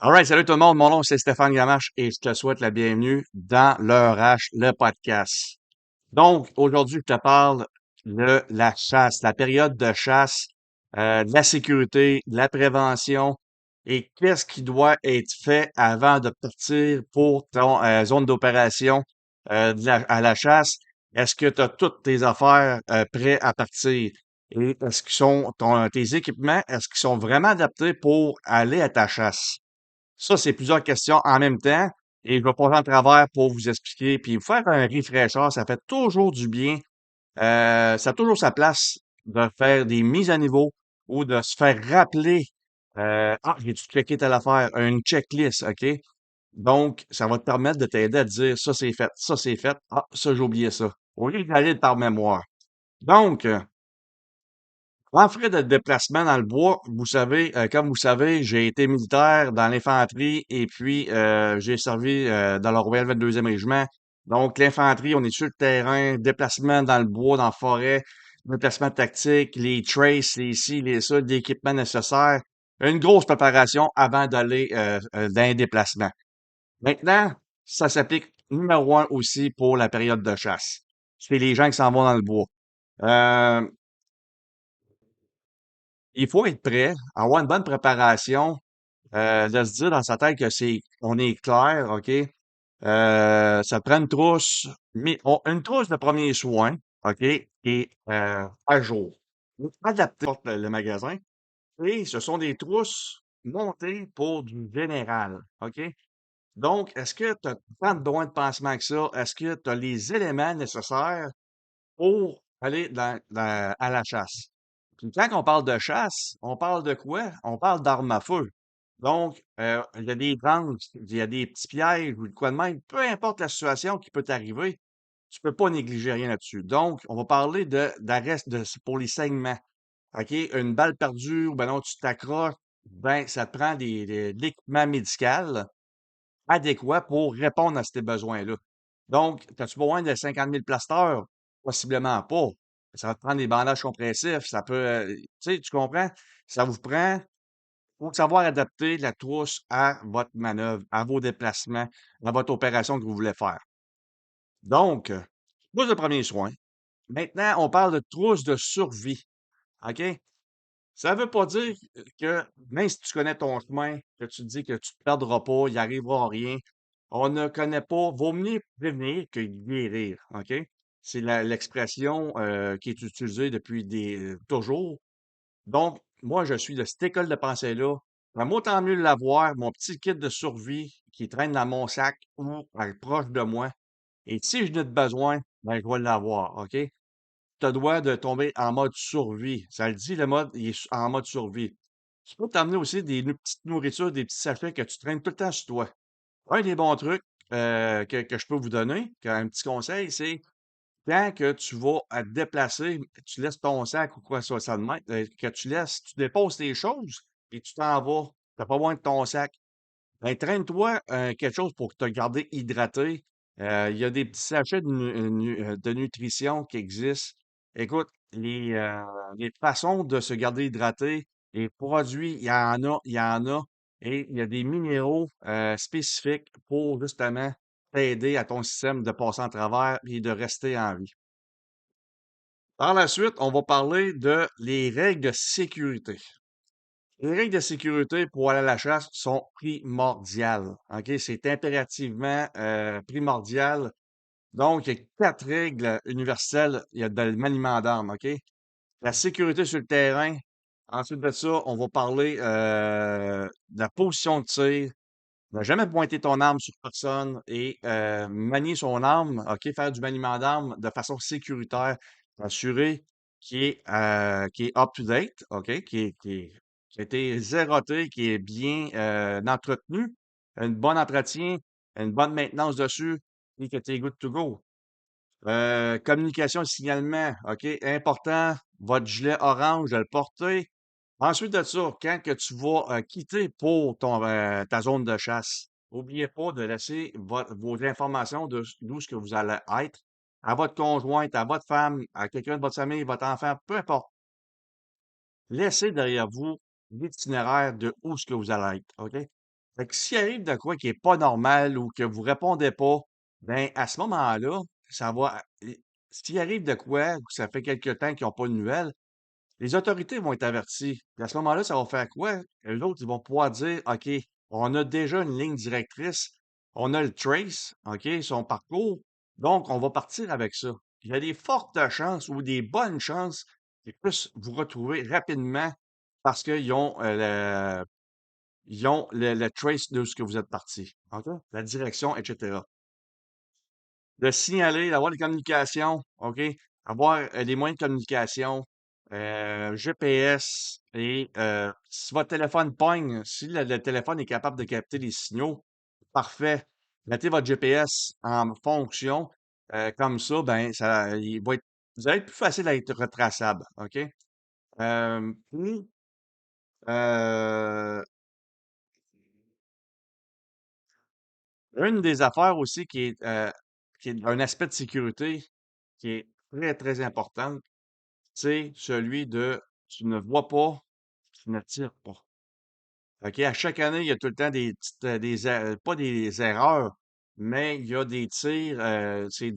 Alright, salut tout le monde. Mon nom, c'est Stéphane Gamache et je te souhaite la bienvenue dans le H, le podcast. Donc, aujourd'hui, je te parle de la chasse, la période de chasse, de la sécurité, de la prévention et qu'est-ce qui doit être fait avant de partir pour ton zone d'opération à la chasse. Est-ce que tu as toutes tes affaires prêtes à partir? Et est-ce qu'ils sont tes équipements, est-ce qu'ils sont vraiment adaptés pour aller à ta chasse? Ça, c'est plusieurs questions en même temps et je vais passer en travers pour vous expliquer puis vous faire un refresher. Ça fait toujours du bien. Ça a toujours sa place de faire des mises à niveau ou de se faire rappeler Ah, j'ai-tu checké telle affaire? Une checklist, OK? Donc, ça va te permettre de t'aider à te dire ça c'est fait, ça c'est fait, ah, ça j'ai oublié ça. Au lieu d'aller par mémoire. Donc, en frais de déplacement dans le bois, vous savez, comme vous savez, j'ai été militaire dans l'infanterie et puis j'ai servi dans le Royal 22e Régiment. Donc, l'infanterie, on est sur le terrain, déplacement dans le bois, dans la forêt, déplacement tactique, les traces, les ci, les ça, l'équipement nécessaire. Une grosse préparation avant d'aller dans un déplacement. Maintenant, ça s'applique numéro un aussi pour la période de chasse. C'est les gens qui s'en vont dans le bois. Euh, Il faut être prêt, avoir une bonne préparation, de se dire dans sa tête que on est clair, OK? Ça prend une trousse, mais une trousse de premiers soins, OK? Et à jour. Adapté pour le magasin. Et ce sont des trousses montées pour du général, OK? Donc, est-ce que tu as tant de besoin de pansement que ça? Est-ce que tu as les éléments nécessaires pour aller à la chasse? Puis quand on parle de chasse, on parle de quoi? On parle d'armes à feu. Donc, il y a des branches, il y a des petits pièges ou de quoi de même. Peu importe la situation qui peut t'arriver, tu peux pas négliger rien là-dessus. Donc, on va parler d'arrêt pour les saignements. OK? Une balle perdue ou ben non, tu t'accroches, ben, ça te prend de l'équipement médical adéquat pour répondre à ces besoins-là. Donc, as-tu besoin de 50 000 plasteurs? Possiblement pas. Ça va te prendre des bandages compressifs, ça peut, tu sais, tu comprends? Ça vous prend, faut savoir adapter la trousse à votre manœuvre, à vos déplacements, à votre opération que vous voulez faire. Donc, trousse de premiers soins. Maintenant, on parle de trousse de survie. OK? Ça veut pas dire que même si tu connais ton chemin, que tu te dis que tu te perdras pas, il arrivera rien. On ne connaît pas. Vaut mieux prévenir que guérir. OK? C'est l'expression qui est utilisée depuis toujours. Donc, moi, je suis de cette école de pensée-là. Ben, moi, tant mieux l'avoir, mon petit kit de survie qui traîne dans mon sac ou proche de moi. Et si je n'ai de besoin, ben, je vais l'avoir. OK? Te dois de tomber en mode survie. Ça le dit, le mode, il est en mode survie. Tu peux t'amener aussi des petites nourritures, des petits sachets que tu traînes tout le temps sur toi. Un des bons trucs que je peux vous donner, un petit conseil, c'est quand que tu vas à te déplacer, tu laisses ton sac ou quoi que ce soit ça de même, que tu déposes tes choses et tu t'en vas. Tu pas besoin de ton sac. Ben, traîne-toi quelque chose pour te garder hydraté. Il y a des petits sachets de nutrition qui existent. Écoute, les façons de se garder hydraté, les produits, il y en a, il y en a. Et il y a des minéraux spécifiques pour justement t'aider à ton système de passer en travers et de rester en vie. Par la suite, on va parler de les règles de sécurité. Les règles de sécurité pour aller à la chasse sont primordiales. OK? C'est impérativement primordial. Donc, il y a 4 règles universelles. Il y a de le maniement d'armes. OK? La sécurité sur le terrain. Ensuite de ça, on va parler de la position de tir. Ne jamais pointer ton arme sur personne et manier son arme. OK? Faire du maniement d'armes de façon sécuritaire. Assurer qui est up-to-date, OK? Qui a été zéroté, qui est bien entretenu, un bon entretien, une bonne maintenance dessus, et que tu es good to go. Communication et signalement, OK? Important, votre gilet orange, de le porter. Ensuite de ça, quand que tu vas quitter pour ta zone de chasse, n'oubliez pas de laisser vos informations d'où ce que vous allez être à votre conjointe, à votre femme, à quelqu'un de votre famille, votre enfant, peu importe. Laissez derrière vous l'itinéraire de où ce que vous allez être, OK? Fait que s'il arrive de quoi qui est pas normal ou que vous répondez pas, ben, à ce moment-là, ça va, s'il arrive de quoi, ou que ça fait quelque temps qu'ils ont pas de nouvelles, les autorités vont être averties. Puis à ce moment-là, ça va faire quoi? Eux autres, ils vont pouvoir dire, OK, on a déjà une ligne directrice, on a le trace, OK, son parcours, donc on va partir avec ça. Il y a des fortes chances ou des bonnes chances qu'ils puissent vous retrouver rapidement parce qu'ils ont, ils ont le trace de ce que vous êtes parti. OK? La direction, etc. De signaler, d'avoir des communications, OK? Avoir des moyens de communication, GPS et si votre téléphone pogne, si le téléphone est capable de capter les signaux, parfait. Mettez votre GPS en fonction. Comme ça, ben, ça, il va être, vous allez être plus facile à être retraçable. OK? Puis, euh, une des affaires aussi qui est un aspect de sécurité qui est très, très importante, c'est celui de tu ne vois pas, tu ne tires pas. OK? À chaque année, il y a tout le temps des petites, pas des erreurs, mais il y a des tirs, c'est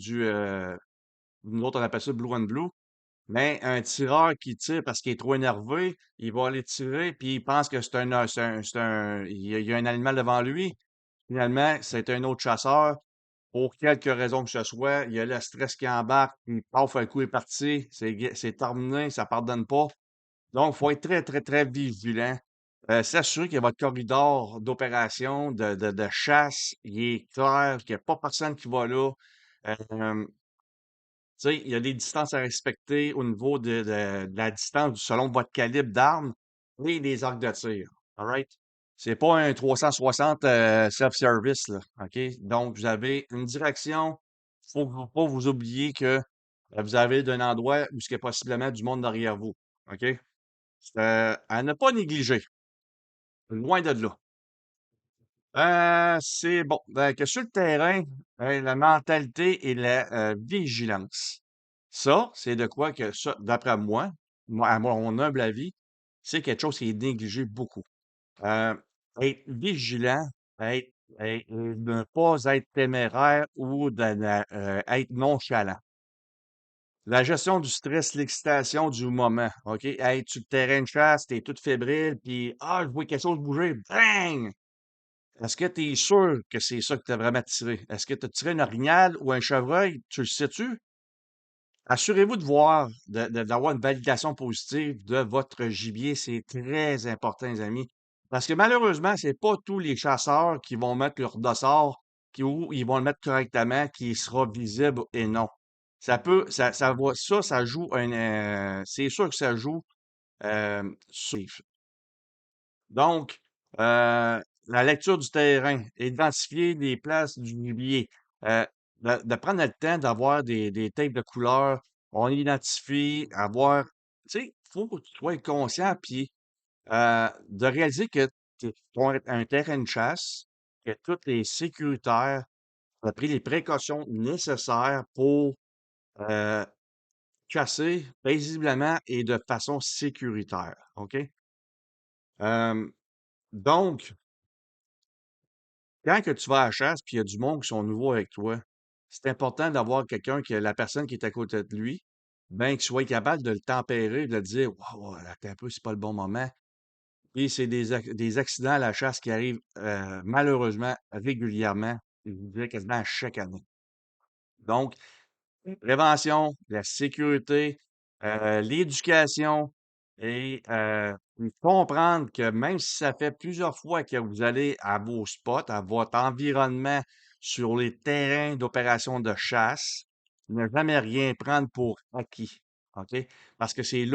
nous autres, on appelle ça blue and blue, mais un tireur qui tire parce qu'il est trop énervé, il va aller tirer, puis il pense que il y a un animal devant lui. Finalement, c'est un autre chasseur. Pour quelque raison que ce soit, il y a le stress qui embarque, puis paf, un coup est parti, c'est terminé, ça pardonne pas. Donc, il faut être très, très, très vigilant. S'assurer que votre corridor d'opération, de chasse, il est clair, qu'il n'y a pas personne qui va là. Tu sais, il y a des distances à respecter au niveau de la distance selon votre calibre d'arme et des arcs de tir. All right? C'est pas un 360 self-service, là. OK? Donc, vous avez une direction. Faut pas vous oublier que vous avez d'un endroit où il y a possiblement du monde derrière vous. OK? À ne pas négliger. Loin de là. C'est bon. Que sur le terrain, la mentalité et la vigilance. Ça, c'est de quoi que ça, d'après moi, à mon humble avis, c'est quelque chose qui est négligé beaucoup. Euh, Être vigilant, ne pas être téméraire ou être nonchalant. La gestion du stress, l'excitation du moment. OK? Hey, tu le terrain de chasse, t'es tout fébrile, puis je vois quelque chose bouger, bang! Est-ce que tu es sûr que c'est ça que tu as vraiment tiré? Est-ce que tu as tiré une orignal ou un chevreuil? Tu le sais-tu? Assurez-vous de voir, d'avoir une validation positive de votre gibier. C'est très important, les amis. Parce que malheureusement, c'est pas tous les chasseurs qui vont mettre leur dossard, où ils vont le mettre correctement, qui sera visible et non. Ça joue c'est sûr que ça joue, sur donc, la lecture du terrain, identifier les places du gibier, de prendre le temps d'avoir des tapes de couleurs, on identifie, avoir, tu sais, faut que tu sois conscient, puis de réaliser que un terrain de chasse, que tout est sécuritaire, tu as pris les précautions nécessaires pour euh, chasser paisiblement et de façon sécuritaire. OK? Euh, donc, quand que tu vas à la chasse, puis il y a du monde qui sont nouveaux avec toi, c'est important d'avoir quelqu'un que la personne qui est à côté de lui, ben, qui soit capable de le tempérer, de le dire: «Waouh, attends un peu, c'est pas le bon moment». Et c'est des accidents à la chasse qui arrivent, malheureusement régulièrement, je vous dirais quasiment à chaque année. Donc, prévention, la sécurité, l'éducation et puis comprendre que même si ça fait plusieurs fois que vous allez à vos spots, à votre environnement sur les terrains d'opération de chasse, ne jamais rien prendre pour acquis. OK? Parce que c'est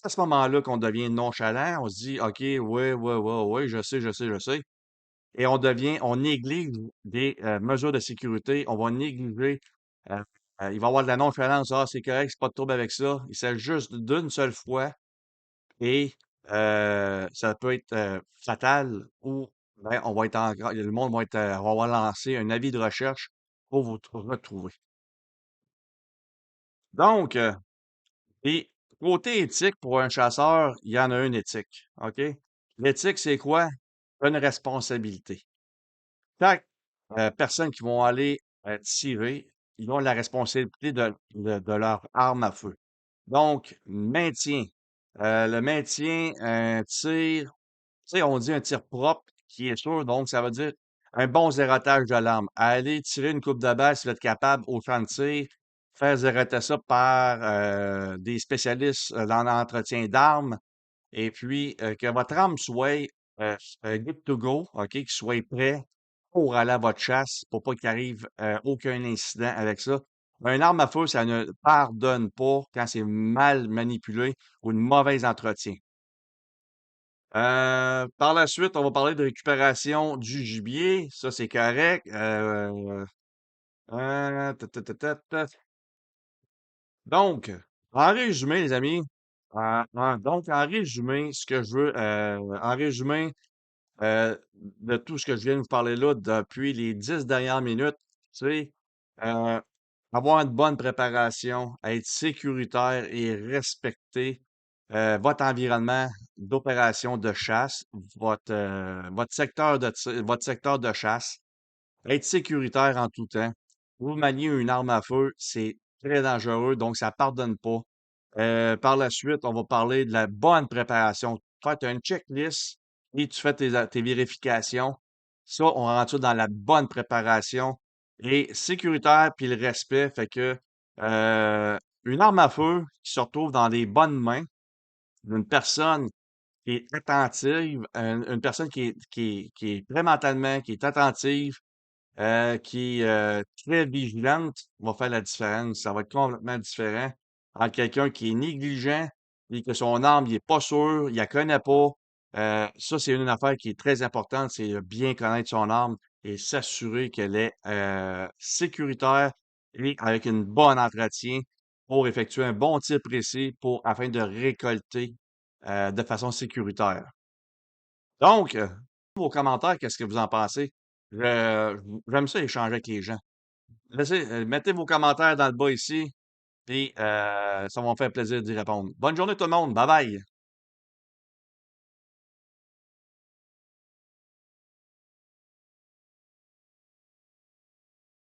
à ce moment-là qu'on devient nonchalant. On se dit, OK, oui, oui, oui, oui, je sais, je sais, je sais. Et on néglige des mesures de sécurité, on va négliger, euh, il va y avoir de la nonchalance, c'est correct, c'est pas de trouble avec ça. Il s'agit juste d'une seule fois et ça peut être fatal ou ben, on va être le monde va être, on va avoir lancé un avis de recherche pour vous retrouver. Donc, et côté éthique, pour un chasseur, il y en a une éthique, OK? L'éthique, c'est quoi? une responsabilité. Chaque, personne qui vont aller, tirer, ils ont la responsabilité de leur arme à feu. Donc, maintien. Le maintien, un tir, tu sais, on dit un tir propre qui est sûr, donc ça veut dire un bon zérotage de l'arme. Aller tirer une coupe de balle si vous êtes capable au champ de tir, faire zéroter ça par, des spécialistes, dans l'entretien d'armes et puis, que votre arme soit, good to go, OK, qu'il soit prêt pour aller à votre chasse, pour pas qu'il arrive, aucun incident avec ça. Un arme à feu, ça ne pardonne pas quand c'est mal manipulé ou une mauvaise entretien. Par la suite, on va parler de récupération du gibier. Ça, c'est correct. Ta, ta, ta, ta, ta. Donc, en résumé, les amis, en résumé, ce que je veux, en résumé, de tout ce que je viens de vous parler là depuis les 10 dernières minutes, tu sais, euh, avoir une bonne préparation, être sécuritaire et respecter votre environnement d'opération de chasse, votre secteur de chasse, être sécuritaire en tout temps. Vous maniez une arme à feu, c'est très dangereux, donc ça pardonne pas. Par la suite, on va parler de la bonne préparation. Faire une checklist et tu fais tes vérifications. Ça, on rentre ça dans la bonne préparation et sécuritaire puis le respect fait que une arme à feu qui se retrouve dans les bonnes mains d'une personne qui est attentive, une personne qui est très mentalement, qui est attentive, qui est très vigilante, va faire la différence. Ça va être complètement différent entre quelqu'un qui est négligent et que son arme, il est pas sûr, il la connaît pas. Ça, c'est une affaire qui est très importante, c'est de bien connaître son arme et s'assurer qu'elle est sécuritaire et avec une bonne entretien pour effectuer un bon tir précis afin de récolter de façon sécuritaire. Donc, vos commentaires, qu'est-ce que vous en pensez? J'aime ça échanger avec les gens. Mettez vos commentaires dans le bas ici, puis ça va me faire plaisir d'y répondre. Bonne journée tout le monde. Bye bye.